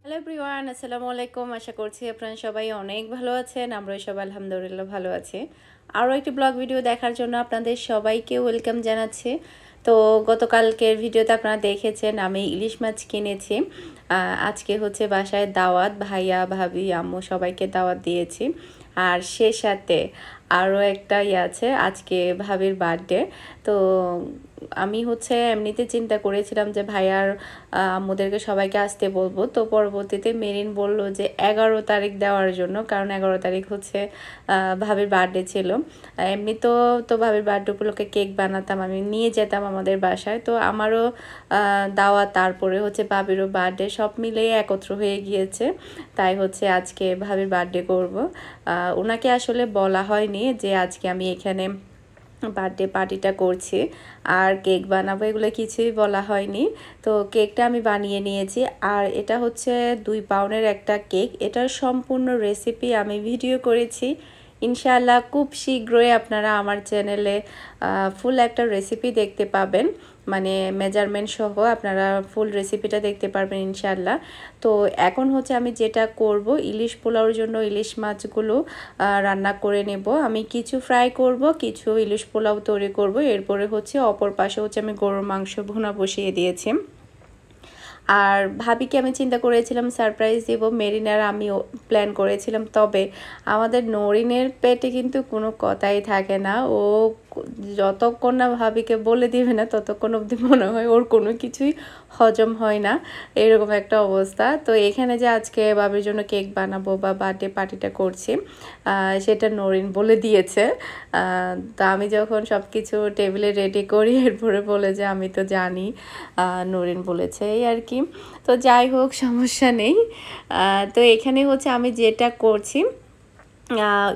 Hello everyone, আসসালামু আলাইকুম। আশা করছি আপনারা সবাই অনেক ভালো আছেন। আমরা সবাই আলহামদুলিল্লাহ ভালো আছি। আরও একটি ব্লগ ভিডিও দেখার জন্য আপনাদের সবাইকে ওয়েলকাম জানাচ্ছি। তো গতকালকের ভিডিওতে আপনারা দেখেছেন আমি ইলিশ মাছ কিনেছি। আজকে হচ্ছে বাসায় দাওয়াত, ভাইয়া ভাবি আম্মু সবাইকে দাওয়াত দিয়েছি। আর সে সাথে আরও একটা আছে, আজকে ভাবির বার্থডে। তো আমি হচ্ছে এমনিতে চিন্তা করেছিলাম যে ভাইয়ার আম্মুদেরকে সবাইকে আসতে বলবো। তো পরবর্তীতে মেরিন বলল যে 11 তারিখ দেওয়ার জন্য, কারণ 11 তারিখ হচ্ছে ভাবির বার্থডে ছিল। এমনি তো ভাবির বার্থডে উপলক্ষে কেক বানাতাম, আমি নিয়ে যেতাম আমাদের বাসায়। তো আমারও দাওয়াত, তারপরে হচ্ছে ভাবিরও বার্থডে, সব মিলেই একত্র হয়ে গিয়েছে। তাই হচ্ছে আজকে ভাবির বার্থডে করব। ওনাকে আসলে বলা হয়নি যে আজকে আমি এখানে বার্থডে পার্টিটা করছি আর কেক বানাবো, এগুলো কিছুই বলা হয়নি। তো কেকটা আমি বানিয়ে নিয়েছি। আর এটা হচ্ছে 2 পাউন্ডের একটা কেক। এটার সম্পূর্ণ রেসিপি আমি ভিডিও করেছি। ইনশাআল্লাহ খুব শীঘ্রই আপনারা আমার চ্যানেলে ফুল একটা রেসিপি দেখতে পাবেন, মানে মেজারমেন্ট সহ আপনারা ফুল রেসিপিটা দেখতে পারবেন ইনশাআল্লাহ। তো এখন হচ্ছে আমি যেটা করব, ইলিশ পোলাওর জন্য ইলিশ মাছগুলো রান্না করে নেব। আমি কিছু ফ্রাই করব, কিছু ইলিশ পোলাও তৈরি করব। এরপরে হচ্ছে অপর পাশে হচ্ছে আমি গরুর মাংস ভুনা বসিয়ে দিয়েছি। আর ভাবিকে আমি চিন্তা করেছিলাম সারপ্রাইজ দেব, মেরিনার আমিও প্ল্যান করেছিলাম। তবে আমাদের নরিনের পেটে কিন্তু কোনো কথাই থাকে না। ও যতক্ষণ না ভাবিকে বলে দিবে না ততক্ষণ অবধি মনে হয় ওর কোনো কিছুই হজম হয় না, এরকম একটা অবস্থা। তো এখানে যে আজকে ভাবির জন্য কেক বানাবো বা বার্থডে পার্টিটা করছি, সেটা নরিন বলে দিয়েছে। তা আমি যখন সব কিছু টেবিলে রেডি করি, এরপরে বলে যে আমি তো জানি নরিন বলেছে, এই আর কি। তো যাই হোক, সমস্যা নেই। তো এখানে হচ্ছে আমি যেটা করছি,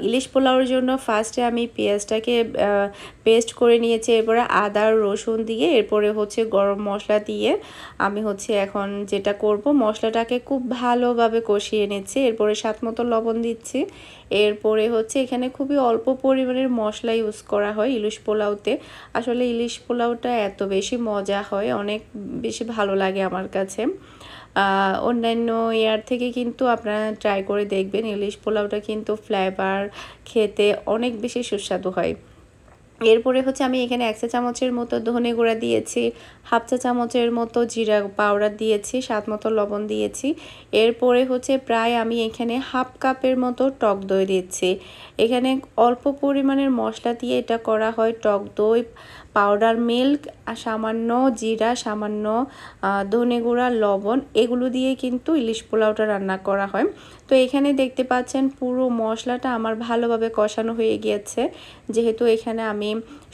ইলিশ পোলাওর জন্য ফার্স্টে আমি পেঁয়াজটাকে পেস্ট করে নিয়েছি। এরপরে আদা রসুন দিয়ে, এরপরে হচ্ছে গরম মশলা দিয়ে আমি হচ্ছে এখন যেটা করব, মশলাটাকে খুব ভালোভাবে কষিয়ে নিচ্ছি। এরপরে স্বাদ মতো লবণ দিচ্ছি। এরপরে হচ্ছে এখানে খুবই অল্প পরিমাণের মশলা ইউজ করা হয় ইলিশ পোলাওতে। আসলে ইলিশ পোলাওটা এত বেশি মজা হয়, অনেক বেশি ভালো লাগে আমার কাছে। অন্যান্য ইয়ার থেকে কিন্তু আপনারা ট্রাই করে দেখবেন, ইলিশ পোলাওটা কিন্তু ফ্লেভার খেতে অনেক বেশি সুস্বাদু হয়। এরপরে হচ্ছে আমি এখানে 1 চা চামচের মতো ধনে গুঁড়া দিয়েছি, 1/2 চা চামচের মতো জিরা পাউডার দিয়েছি, স্বাদ মতো লবণ দিয়েছি। এরপরে হচ্ছে প্রায় আমি এখানে 1/2 কাপের মতো টক দই দিচ্ছি। এখানে অল্প পরিমাণের মশলা দিয়ে এটা করা হয়, টক দই, পাউডার মিল্ক, সামান্য জিরা, সামান্য ধনে গুঁড়া, লবণ, এগুলো দিয়ে কিন্তু ইলিশ পোলাওটা রান্না করা হয়। তো এখানে দেখতে পাচ্ছেন পুরো মশলাটা আমার ভালোভাবে কষানো হয়ে গিয়েছে। যেহেতু এখানে আমি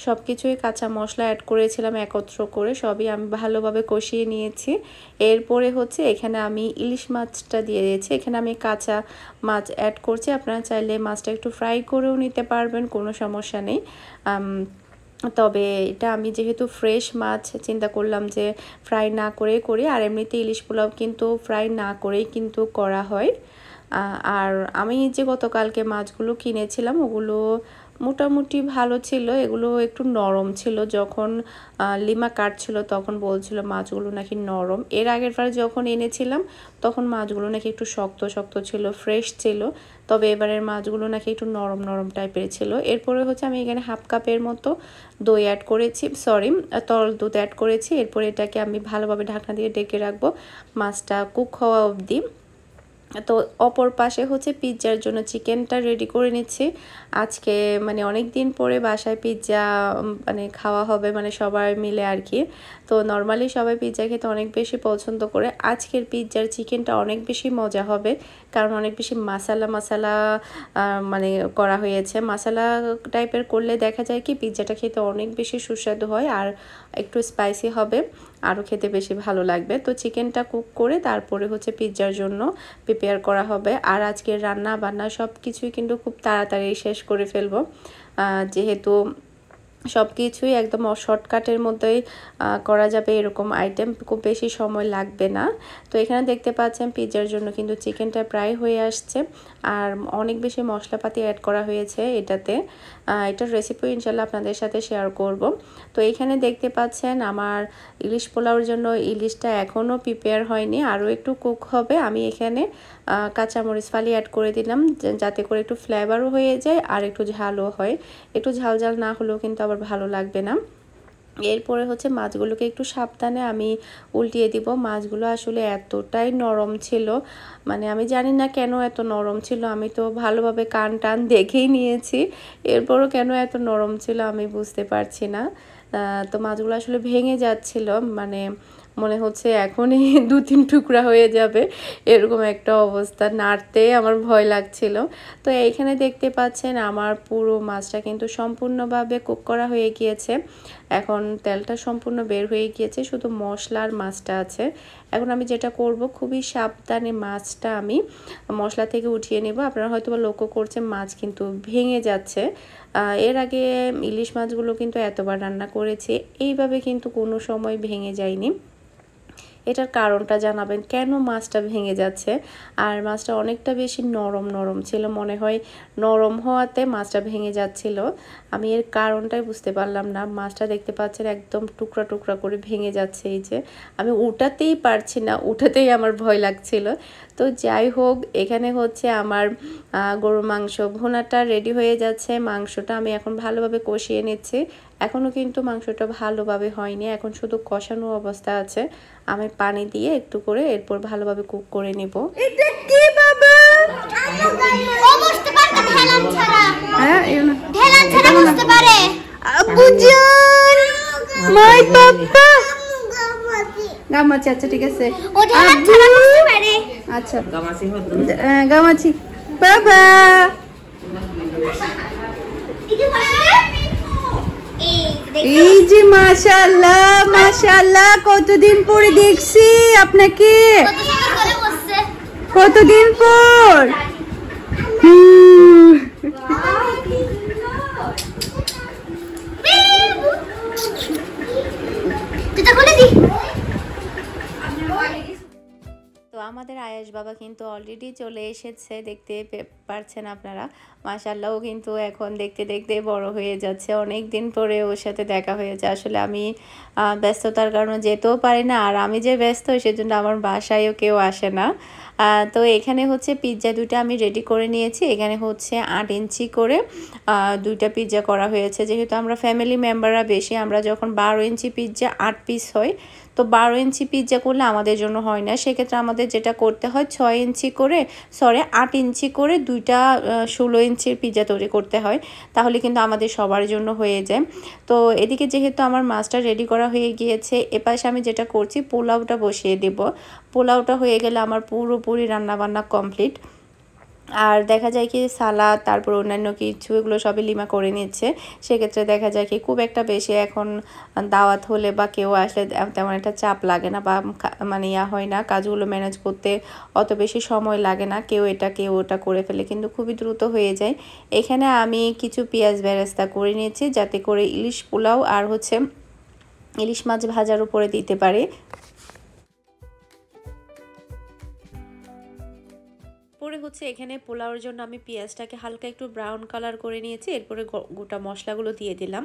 সব কিছুই কাঁচা মশলা অ্যাড করেছিলাম একত্র করে, সবই আমি ভালোভাবে কষিয়ে নিয়েছি। এরপরে হচ্ছে এখানে আমি ইলিশ মাছটা দিয়ে দিয়েছি। এখানে আমি কাঁচা মাছ অ্যাড করছি, আপনারা চাইলে মাছটা একটু ফ্রাই করেও নিতে পারবেন, কোনো সমস্যা নেই। তবে এটা আমি যেহেতু ফ্রেশ মাছ, চিন্তা করলাম যে ফ্রাই না করেই করি। আর এমনিতে ইলিশ পোলাও কিন্তু ফ্রাই না করেই কিন্তু করা হয়। আর আমি যে গতকালকে মাছগুলো কিনেছিলাম ওগুলো মোটামুটি ভালো ছিল, এগুলো একটু নরম ছিল। যখন লিমা কাটছিল তখন বলছিল মাছগুলো নাকি নরম। এর আগের বার যখন এনেছিলাম তখন মাছগুলো নাকি একটু শক্ত শক্ত ছিল, ফ্রেশ ছিল। তবে এবারের মাছগুলো নাকি একটু নরম নরম টাইপের ছিল। এরপরে হচ্ছে আমি এখানে 1/2 কাপের মতো দই অ্যাড করেছি, তরল দুধ অ্যাড করেছি। এরপরে এটাকে আমি ভালোভাবে ঢাকনা দিয়ে ঢেকে রাখবো মাছটা কুক হওয়া অবধি। তো অপর পাশে হচ্ছে পিৎজার জন্য চিকেনটা রেডি করে নিচ্ছি। আজকে মানে অনেক দিন পরে বাসায় পিৎজা মানে খাওয়া হবে, মানে সবাই মিলে আর কি। তো নর্মালি সবাই পিৎজা খেতে অনেক বেশি পছন্দ করে। আজকের পিৎজার চিকেনটা অনেক বেশি মজা হবে, কারণ অনেক বেশি মশলা মানে করা হয়েছে। মশলা টাইপের করলে দেখা যায় কি পিৎজাটা খেতে অনেক বেশি সুস্বাদু হয়, আর একটু স্পাইসি হবে, আরও খেতে বেশি ভালো লাগবে। তো চিকেনটা কুক করে তারপরে হচ্ছে পিৎজার জন্য প্রিপেয়ার করা হবে। আর আজকের রান্না বান্না সব কিছুই কিন্তু খুব তাড়াতাড়ি শেষ করে ফেলবো, যেহেতু সব কিছুই একদম শর্টকাটের মধ্যেই করা যাবে এরকম আইটেম, খুব বেশি সময় লাগবে না। তো এখানে দেখতে পাচ্ছেন পিৎজার জন্য কিন্তু চিকেনটা প্রায় হয়ে আসছে, আর অনেক বেশি মশলাপাতি অ্যাড করা হয়েছে এটাতে। এটার রেসিপি ইনশাল্লাহ আপনাদের সাথে শেয়ার করব। তো এখানে দেখতে পাচ্ছেন আমার ইলিশ পোলাওর জন্য ইলিশটা এখনও প্রিপেয়ার হয়নি, আরও একটু কুক হবে। আমি এখানে কাঁচামরিচ ফালি অ্যাড করে দিলাম যাতে করে একটু ফ্লেভারও হয়ে যায় আর একটু ঝালও হয়। একটু ঝাল ঝাল না হলেও কিন্তু আবার ভালো লাগবে না। এরপরে হচ্ছে মাছগুলোকে একটু সাবধানে আমি উল্টিয়ে দিব। মাছগুলো আসলে এতটাই নরম ছিল, মানে আমি জানি না কেন এত নরম ছিল। আমি তো ভালোভাবে কান টান দেখেই নিয়েছি, এরপরও কেন এত নরম ছিল আমি বুঝতে পারছি না। তো মাছগুলো আসলে ভেঙে যাচ্ছিল, মানে মনে হচ্ছে এখনই 2-3 টুকরা হয়ে যাবে, এরকম একটা অবস্থা। নাড়তে আমার ভয় লাগছিল। তো এইখানে দেখতে পাচ্ছেন আমার পুরো মাছটা কিন্তু সম্পূর্ণভাবে কুক করা হয়ে গিয়েছে। এখন তেলটা সম্পূর্ণ বের হয়ে গিয়েছে, শুধু মশলার মাছটা আছে। এখন আমি যেটা করব, খুবই সাবধানে মাছটা আমি মশলা থেকে উঠিয়ে নেব। আপনারা হয়তো বা লক্ষ্য করছেন মাছ কিন্তু ভেঙে যাচ্ছে। এর আগে ইলিশ মাছগুলো কিন্তু এতবার রান্না করেছি, এইভাবে কিন্তু কোনো সময় ভেঙে যায়নি। এটার কারণটা জানাবেন কেন মাছটা ভেঙে যাচ্ছে। আর মাছটা অনেকটা বেশি নরম নরম ছিল, মনে হয় নরম হওয়াতে মাছটা ভেঙে যাচ্ছিল। আমি এর কারণটাই বুঝতে পারলাম না। মাছটা দেখতে পাচ্ছেন একদম টুকরা টুকরা করে ভেঙে যাচ্ছে। এই যে আমি উঠাতেই পারছি না, উঠাতেই আমার ভয় লাগছিল। তো যাই হোক, এখানে হচ্ছে আমার গরুর মাংস ভুনাটা রেডি হয়ে যাচ্ছে। মাংসটা আমি এখন ভালোভাবে কষিয়ে নিচ্ছি। এখনও কিন্তু মাংসটা ভালোভাবে হয়নি, এখন শুধু কষানো অবস্থা আছে। আমি পানি দিয়ে একটু করে এরপর ভালোভাবে কুক করে নিব। এটা কি বাবা? ও বুঝতে পারবে ঢেলান ছাড়া। হ্যাঁ, ঢেলান ছাড়া বুঝতে পারে। আব্বুজান, মাই পাপা। গামাচি, আচ্ছা ঠিক আছে। ও ঢেলান ছাড়া বুঝতে পারে। আচ্ছা গামাচি হতো। গামাচি বাবা। এই যে মাশাআল্লাহ মাশাআল্লাহ, কতদিন পরে দেখছি আপনাকে। কতদিন পর। তো আমাদের আয়েশ বাবা কিন্তু অলরেডি চলে এসেছে, দেখতে পারছেন আপনারা। মাশাআল্লাহ, ও কিন্তু এখন দেখতে দেখতে বড় হয়ে যাচ্ছে। অনেক দিন পরে ওর সাথে দেখা হয়েছে। আসলে আমি ব্যস্ততার কারণে যেতেও পারি না, আর আমি যে ব্যস্ত সেজন্য আমার বাসায়ও কেউ আসে না। তো এখানে হচ্ছে পিৎজা দুইটা আমি রেডি করে নিয়েছি। এখানে হচ্ছে 8 ইঞ্চি করে দুইটা পিৎজা করা হয়েছে। যেহেতু আমরা ফ্যামিলি মেম্বাররা বেশি, আমরা যখন 12 ইঞ্চি পিৎজা 8 পিস হয়, তো 12 ইঞ্চি পিৎজা করলে আমাদের জন্য হয় না। সেক্ষেত্রে আমাদের যেটা করতে হয় 6 ইঞ্চি করে 8 ইঞ্চি করে দুইটা 16 ইঞ্চির পিৎজা তৈরি করতে হয়, তাহলে কিন্তু আমাদের সবার জন্য হয়ে যায়। তো এদিকে যেহেতু আমার মাছটা রেডি করা হয়ে গিয়েছে, এপাশে আমি যেটা করছি পোলাওটা বসিয়ে দেব। পোলাওটা হয়ে গেলে আমার পুরোপুরি রান্নাবান্না কমপ্লিট। আর দেখা যায় কি সালাদ, তারপর অন্যান্য কিছু, এগুলো সবই লিমা করে নিচ্ছে। সেক্ষেত্রে দেখা যায় কি খুব একটা বেশি এখন দাওয়াত হলে বা কেউ আসলে তেমন একটা চাপ লাগে না, বা মানে হয় না, কাজগুলো ম্যানেজ করতে অত বেশি সময় লাগে না। কেউ এটা কেউ ওটা করে ফেলে, কিন্তু খুবই দ্রুত হয়ে যায়। এখানে আমি কিছু পেঁয়াজ বেরেস্তা করে নিয়েছি, যাতে করে ইলিশ পোলাও আর হচ্ছে ইলিশ মাছ ভাজার উপরে দিতে পারে। পরে হচ্ছে এখানে পোলাওর জন্য আমি পেঁয়াজটাকে হালকা একটু ব্রাউন কালার করে নিয়েছি। এরপরে গোটা মশলাগুলো দিয়ে দিলাম।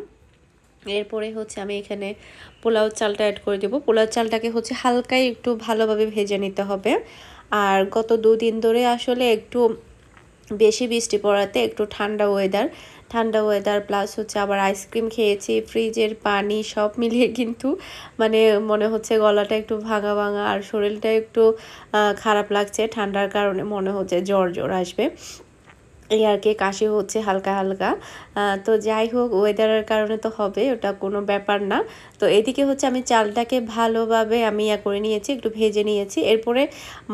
এরপরে হচ্ছে আমি এখানে পোলাও চালটা অ্যাড করে দেব। পোলাও চালটাকে হচ্ছে হালকাই একটু ভালোভাবে ভেজে নিতে হবে। আর গত 2 দিন ধরে আসলে একটু বেশি বৃষ্টি পড়াতে একটু ঠান্ডা ওয়েদার প্লাস হচ্ছে আবার আইসক্রিম খেয়েছি, ফ্রিজের পানি সব মিলিয়ে কিন্তু মানে মনে হচ্ছে গলাটা একটু ভাঙা ভাঙা, আর শরীরটা একটু খারাপ লাগছে। ঠান্ডার কারণে মনে হচ্ছে জ্বর আসবে, এই আর কি। কাশি হচ্ছে হালকা হালকা। তো যাই হোক, ওয়েদারের কারণে তো হবে, ওটা কোনো ব্যাপার না। তো এদিকে হচ্ছে আমি চালটাকে ভালোভাবে আমি করে নিয়েছি, একটু ভেজে নিয়েছি। এরপরে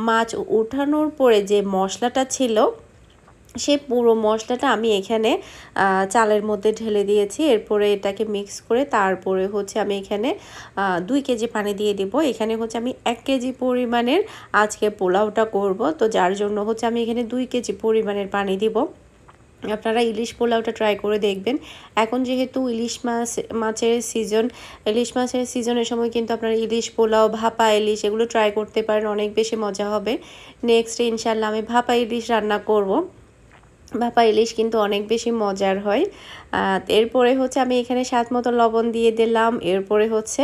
মাছ উঠানোর পরে যে মশলাটা ছিল, সে পুরো মশলাটা আমি এখানে চালের মধ্যে ঢেলে দিয়েছি। এরপরে এটাকে মিক্স করে তারপরে হচ্ছে আমি এখানে 2 কেজি পানি দিয়ে দিব। এখানে হচ্ছে আমি 1 কেজি পরিমাণের আজকে পোলাওটা করব, তো যার জন্য হচ্ছে আমি এখানে 2 কেজি পরিমাণের পানি দিব। আপনারা ইলিশ পোলাওটা ট্রাই করে দেখবেন। এখন যেহেতু মাছের সিজনের সময় কিন্তু আপনারা ইলিশ পোলাও, ভাপা ইলিশ এগুলো ট্রাই করতে পারেন, অনেক বেশি মজা হবে। নেক্সট ইনশাল্লাহ আমি ভাপা ইলিশ রান্না করব। ভাপা ইলিশ কিন্তু অনেক বেশি মজার হয়। এরপরে হচ্ছে আমি এখানে স্বাদ মতো লবণ দিয়ে দিলাম, এরপরে হচ্ছে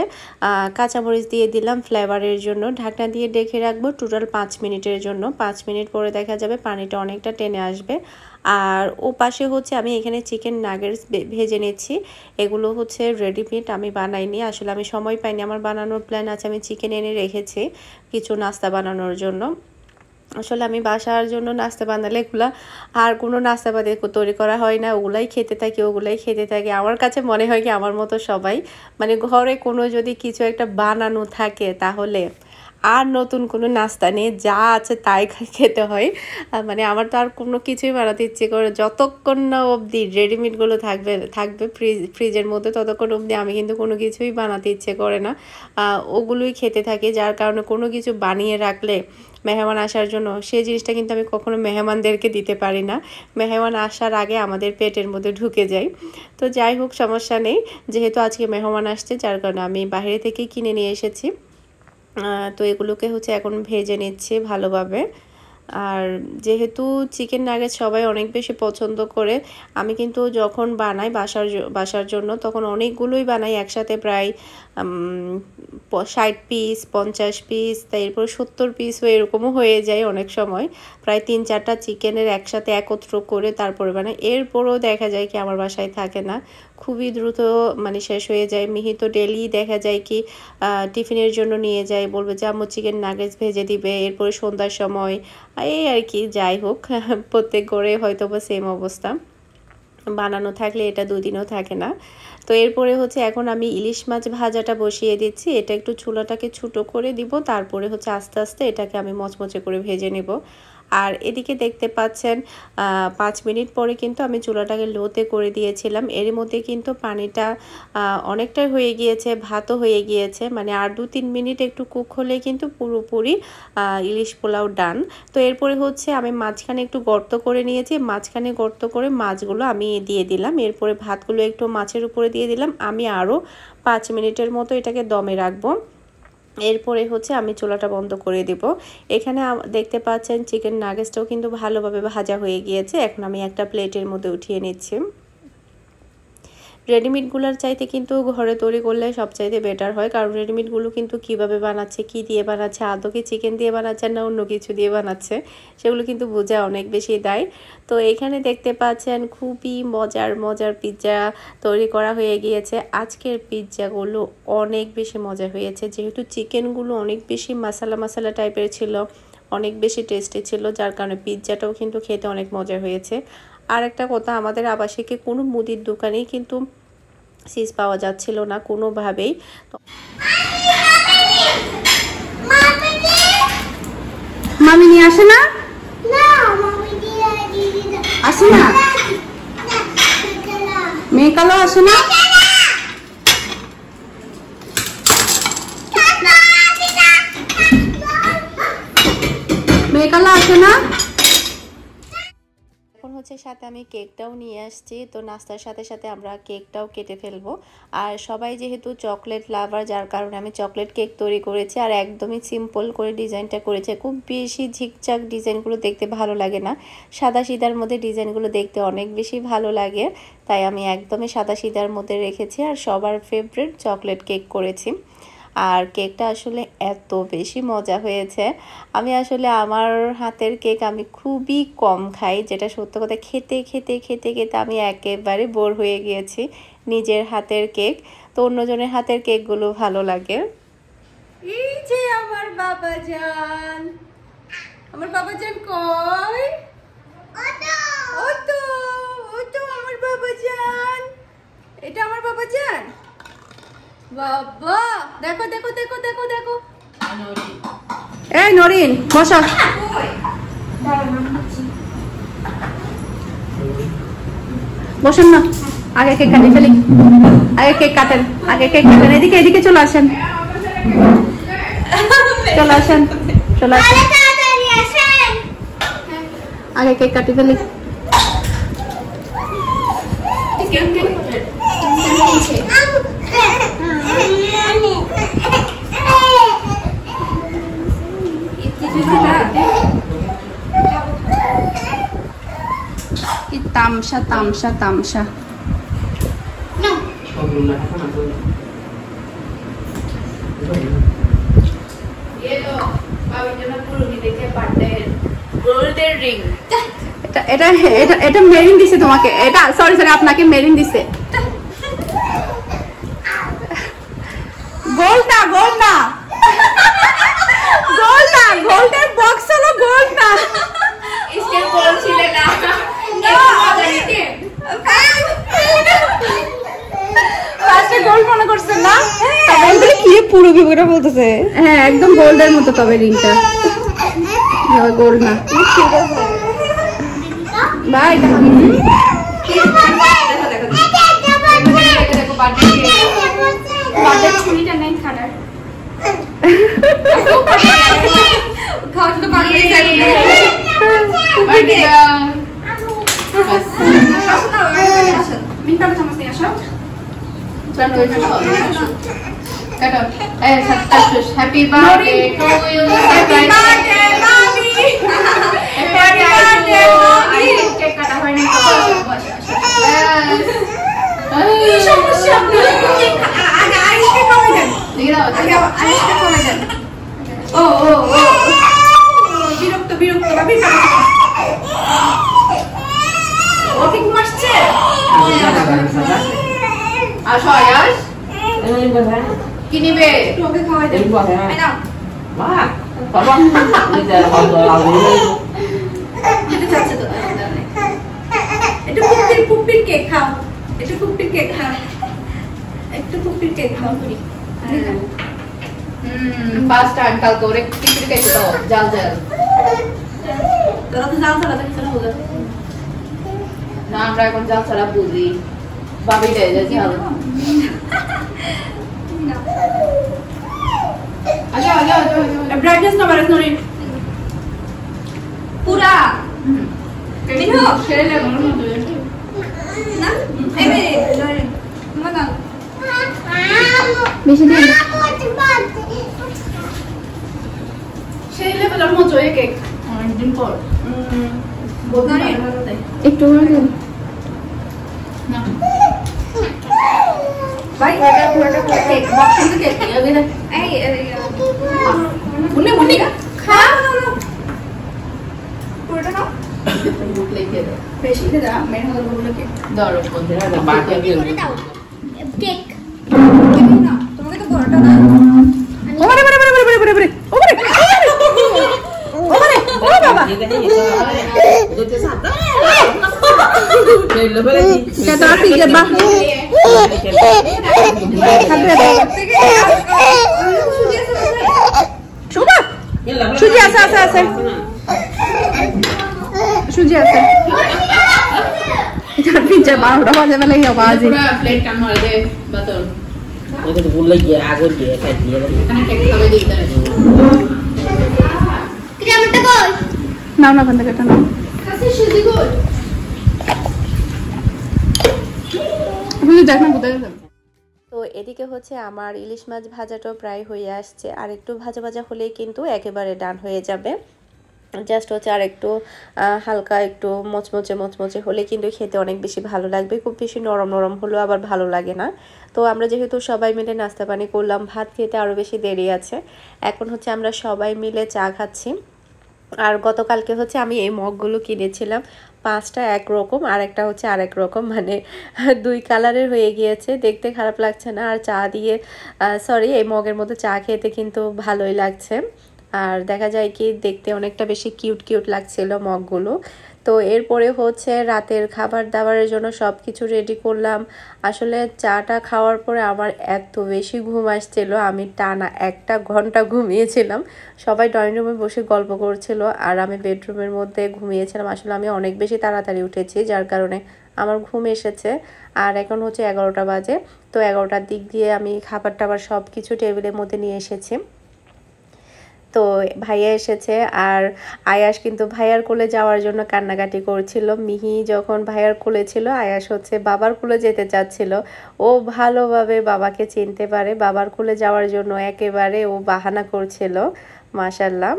কাঁচামরিচ দিয়ে দিলাম ফ্লেভারের জন্য। ঢাকনা দিয়ে ঢেকে রাখবো টোটাল 5 মিনিটের জন্য। 5 মিনিট পরে দেখা যাবে পানিটা অনেকটা টেনে আসবে। আর ও পাশে হচ্ছে আমি এখানে চিকেন নাগেটস ভেজে নিচ্ছি। এগুলো হচ্ছে রেডিমেড, আমি বানাইনি, আসলে আমি সময় পাইনি, আমার বানানোর প্ল্যান আছে, আমি চিকেন এনে রেখেছি কিছু নাস্তা বানানোর জন্য। আসলে আমি বাসার জন্য নাস্তা বানালে এগুলা আর কোনো নাস্তা বাদে তৈরি করা হয় না, ওগুলাই খেতে থাকি, আমার কাছে মনে হয় কি আমার মতো সবাই, মানে ঘরে কোনো যদি কিছু একটা বানানো থাকে তাহলে আর নতুন কোনো নাস্তা নেই, যা আছে তাই খেতে হয়। মানে আমার তো আর কোনো কিছুই বানাতে ইচ্ছে করে, যতক্ষণ না অবধি রেডিমেডগুলো থাকবে ফ্রিজের মধ্যে, ততক্ষণ অবধি আমি কিন্তু কোনো কিছুই বানাতে ইচ্ছে করে না, ওগুলোই খেতে থাকি। যার কারণে কোনো কিছু বানিয়ে রাখলে মেহমান আসার জন্য সেই জিনিসটা কিন্তু আমি কখনো মেহমানদেরকে দিতে পারি না, মেহমান আসার আগে আমাদের পেটের মধ্যে ঢুকে যায়। তো যাই হোক, সমস্যা নেই, যেহেতু আজকে মেহমান আসছে যার কারণে আমি বাইরে থেকেই কিনে নিয়ে এসেছি। তো এগুলোকে হচ্ছে এখন ভেজে নিচ্ছি ভালোভাবে। আর যেহেতু চিকেন নাগেট সবাই অনেক বেশি পছন্দ করে, আমি কিন্তু যখন বানাই বাসার জন্য তখন অনেকগুলোই বানাই একসাথে, প্রায় 60 পিস 50 পিস, তারপর 70 পিসও এরকমও হয়ে যায় অনেক সময়, প্রায় 3-4টা চিকেনের একসাথে একত্র করে তারপরে বানাই। এরপরও দেখা যায় কি আমার বাসায় থাকে না, খুবই দ্রুত মানে শেষ হয়ে যায়। মিহি তো ডেলি দেখা যায় কি টিফিনের জন্য নিয়ে যায়, বলবে যে আম্মু চিকেন নাগেটস ভেজে দিবে, এরপরে সন্ধ্যার সময়, এই আর কি। যাই হোক, প্রত্যেক ঘরে হয়তো বা সেম অবস্থা, বানানো থাকলে এটা 2 দিনও থাকে না। তো এরপরে হচ্ছে এখন আমি ইলিশ মাছ ভাজাটা বসিয়ে দিচ্ছি, এটা একটু চুলাটাকে ছোটো করে দিব, তারপরে হচ্ছে আস্তে আস্তে এটাকে আমি মচমচে করে ভেজে নেব। আর এদিকে দেখতে পাচ্ছেন 5 মিনিট পরে কিন্তু আমি চুলাটাকে লোতে করে দিয়েছিলাম, এর মধ্যে কিন্তু পানিটা অনেকটাই হয়ে গিয়েছে, ভাতও হয়ে গিয়েছে, মানে আর 2-3 মিনিট একটু কুক হলে কিন্তু পুরোপুরি ইলিশ পোলাও ডান। তো এরপরে হচ্ছে আমি মাঝখানে একটু গর্ত করে নিয়েছি, মাঝখানে গর্ত করে মাছগুলো আমি দিয়ে দিলাম, এরপরে ভাতগুলো একটু মাছের উপরে দিয়ে দিলাম। আমি আরও 5 মিনিটের মতো এটাকে দমে রাখবো, এরপরে হচ্ছে আমি চুলাটা বন্ধ করে দেব। এখানে দেখতে পাচ্ছেন চিকেন নাগেটসটাও কিন্তু ভালোভাবে ভাজা হয়ে গিয়েছে, এখন আমি একটা প্লেটের মধ্যে উঠিয়ে নিচ্ছি। রেডিমেডগুলোর চাইতে কিন্তু ঘরে তৈরি করলে সবচাইতে বেটার হয়, কারণ রেডিমেডগুলো কিন্তু কিভাবে বানাচ্ছে, কি দিয়ে বানাচ্ছে, আদৌ কি চিকেন দিয়ে বানাচ্ছে না অন্য কিছু দিয়ে বানাচ্ছে, সেগুলো কিন্তু বোঝা অনেক বেশি দেয়। তো এখানে দেখতে পাচ্ছেন খুবই মজার পিৎজা তৈরি করা হয়ে গিয়েছে। আজকের পিৎজাগুলো অনেক বেশি মজা হয়েছে, যেহেতু চিকেনগুলো অনেক বেশি মশলা টাইপের ছিল, অনেক বেশি টেস্টি ছিল, যার কারণে পিৎজাটাও কিন্তু খেতে অনেক মজা হয়েছে। আর একটা কথা, আমাদের আবাসিকে কোনো মুদির দোকানেই কিন্তু চিজ পাওয়া যাচ্ছিল না কোনোভাবেই। মামি নিয়ে আসে না, আসে না, মেয়ে কালো আসে না, মেয়ে কালো আসে না। এখন হচ্ছে সাথে আমি কেকটাও নিয়ে আসছি, তো নাস্তার সাথে সাথে আমরা কেকটাও কেটে ফেলবো। আর সবাই যেহেতু চকলেট লাভার, যার কারণে আমি চকলেট কেক তৈরি করেছি, আর একদমই সিম্পল করে ডিজাইনটা করেছে, খুব বেশি ঝিকঝাক ডিজাইনগুলো দেখতে ভালো লাগে না, সাদা সিধার মধ্যে ডিজাইনগুলো দেখতে অনেক বেশি ভালো লাগে, তাই আমি একদমই সাদা সিধার মধ্যে রেখেছি, আর সবার ফেভারিট চকলেট কেক করেছি। আর কেকটা আসলে এত বেশি মজা হয়েছে, আমি আসলে আমার হাতের কেক আমি খুবই কম খাই, যেটা সত্য কথা, খেতে খেতে খেতে খেতে আমি একেবারে বোর হয়ে গিয়েছি নিজের হাতের কেক, তো অন্যজনের হাতের কেকগুলো ভালো লাগে। এই যে আমার বাবাজান, আমার বাবাজান কই? ও তো আমার বাবাজান, এটা আমার বাবাজান। বাবা দেখো দেখো দেখো দেখো দেখো, এই নরিন বসো, বসেন না, আগে কেক কাটি ফেলি, আগে কেক কাটেন, আগে কেক কাটেন, এদিকে এদিকে চলে আসেন, চলে আসেন, চলে আসেন, আগে কেক কাটি ফেলি। তামসা তামসা তামসা। এটা এটা এটা মেরিন দিছে তোমাকে, এটা সরি সরি আপনাকে মেরিন দিছে। গোল্ড না গোল্ড না গোল্ড না, গোল্ডের বক্স হলো গোল্ড না। স্কেল বলছিলে না লাস্টে গোল্ড মনে করছেন না? কি পুরো কি করে বলতেছে? হ্যাঁ একদম গোল্ডের মতো, তবে রিংটা গোল্ড না ভাই। Happy birthday to you, happy birthday মামি, হ্যাপি বার্থডে মামি। কেক কাটা হয়নি তো? কি সমস্যা? আগে আইসকে খাওয়াই দেন, দিয়ে দাও, আগে আইসকে খাওয়াই দেন। ও ও ও বিরক্ত বিরক্ত ভাবি। ওকে ঘুম আসছে? আসো আয়াস, কি নিবে? ওকে খাওয়াই দেন। এই নাও। যেতে চাচ্ছে তো। একটু পুপ্পির কেক খাও, একটু পুপ্পির কেক খাও, একটু পুপ্পির কেক খাও। ফার্স্ট টাইম কালকে ওরে খিচুড়ি খাইতে দাও, জাল জাল। তোরা তো জাল ছাড়া দেখছ না বুঝা না, আমরা এখন জাল ছাড়া বুঝি। ভাবি দেয় যে জাল। আচ্ছা আচ্ছা আচ্ছা, ব্রাইটনেস না বাড়াস নরিন পুরা দেখো শেলে মন না এবে নরিন মানা বেশি দিন সেই লেভেলের মজা এই কেক অনেকদিন পর নরিন একটু করে দিন না ভাই এটা পুরোটা কেক বক্সিং কেক এই মুন্নি মুন্নি খাও না পুরোটা নাও বুক লিখে দাও বেশি দে দাও মেরে হলো বলে কেক ধরো বন্ধু বাকি দাও কেক কেমন না তোমাকে তো বড়টা না ওরে ওরে ওরে ওরে ওরে ওরে ওরে ওরে ও বাবা দুটো সাথে খেললো বলে এটা তো ঠিক আছে বা সুজি আছে আছে আছে সুজি আছে। এটা পিজ্জা 12টা বাজে বেলা এই আওয়াজ প্লেট কাম হয়ে দে বাতল ওকে তো ভুল লাগিয়ে আগুন দিয়ে খাই দিয়ে এখানে কেক খাবে দিতে ক্রিয়ামটা বল নাও না বন্ধ করতে নাও। কাছে সুজি গোল আপনি দেখ না কোথায় যাবেন। তো এদিকে হচ্ছে আমার ইলিশ মাছ ভাজাটাও প্রায় হয়ে আসছে, আর একটু ভাজা ভাজা হলেই কিন্তু একেবারে ডান হয়ে যাবে। জাস্ট হচ্ছে আর একটু হালকা একটু মচমচে হলে কিন্তু খেতে অনেক বেশি ভালো লাগবে। খুব বেশি নরম নরম হলেও আবার ভালো লাগে না। তো আমরা যেহেতু সবাই মিলে নাস্তা পানি করলাম, ভাত খেতে আরও বেশি দেরি আছে। এখন হচ্ছে আমরা সবাই মিলে চা খাচ্ছি। আর গতকালকে হচ্ছে আমি এই মগগুলো কিনেছিলাম, 5টা একরকম আর একটা হচ্ছে আরেক রকম, মানে 2 কালারের হয়ে গিয়েছে, দেখতে খারাপ লাগছে না। আর চা দিয়ে সরি এই মগের মধ্যে চা খেতে কিন্তু ভালোই লাগছে। আর দেখা যায় কি দেখতে অনেকটা বেশি কিউট কিউট লাগছিল মগগুলো। তো এরপরে হচ্ছে রাতের খাবার দাবারের জন্য সব কিছু রেডি করলাম। আসলে চাটা খাওয়ার পরে আমার এত বেশি ঘুম আসছিল, আমি টানা 1 ঘন্টা ঘুমিয়েছিলাম। সবাই ড্রয়িং রুমে বসে গল্প করছিল আর আমি বেডরুমের মধ্যে ঘুমিয়েছিলাম। আসলে আমি অনেক বেশি তাড়াতাড়ি উঠেছি, যার কারণে আমার ঘুম এসেছে। আর এখন হচ্ছে 11টা বাজে। তো 11টার দিক দিয়ে আমি খাবার টাবার সব কিছু টেবিলের মধ্যে নিয়ে এসেছি। তো ভাইয়া এসেছে, আর আয়াস কিন্তু ভাইয়ার কোলে যাওয়ার জন্য কান্নাকাটি করছিল। মিহি যখন ভাইয়ার কোলে ছিল, আয়াস হচ্ছে বাবার কোলে যেতে চাচ্ছিল। ও ভালোভাবে বাবাকে চিনতে পারে, বাবার কোলে যাওয়ার জন্য একেবারে ও বাহানা করছিল। মাশাআল্লাহ।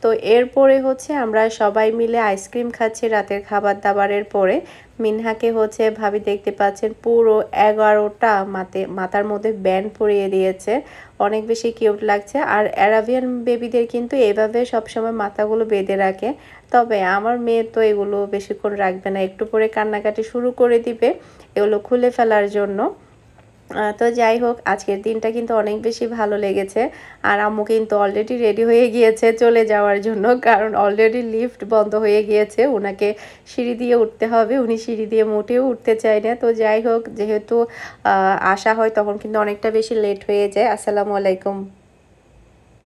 তো এরপরে হচ্ছে আমরা সবাই মিলে আইসক্রিম খাচ্ছি রাতের খাবার দাবারের পরে। মিনহাকে হচ্ছে ভাবি দেখতে পাচ্ছেন পুরো 11টা মাথার মধ্যে ব্যান্ড পরিয়ে দিয়েছে, অনেক বেশি কিউট লাগছে। আর অ্যারাবিয়ান বেবিদের কিন্তু এভাবে সবসময় মাথাগুলো বেঁধে রাখে, তবে আমার মেয়ে তো এগুলো বেশিক্ষণ রাখবে না, একটু পরে কান্নাকাটি শুরু করে দিবে এগুলো খুলে ফেলার জন্য। তো যাই হোক, আজকের দিনটা কিন্তু অনেক বেশি ভালো লেগেছে। আর আম্মু কিন্তু অলরেডি রেডি হয়ে গিয়েছে চলে যাওয়ার জন্য, কারণ অলরেডি লিফট বন্ধ হয়ে গিয়েছে, ওনাকে সিঁড়ি দিয়ে উঠতে হবে, উনি সিঁড়ি দিয়ে মোটেও উঠতে চায় না। তো যাই হোক, যেহেতু আসা হয় তখন কিন্তু অনেকটা বেশি লেট হয়ে যায়। আসসালামু আলাইকুম।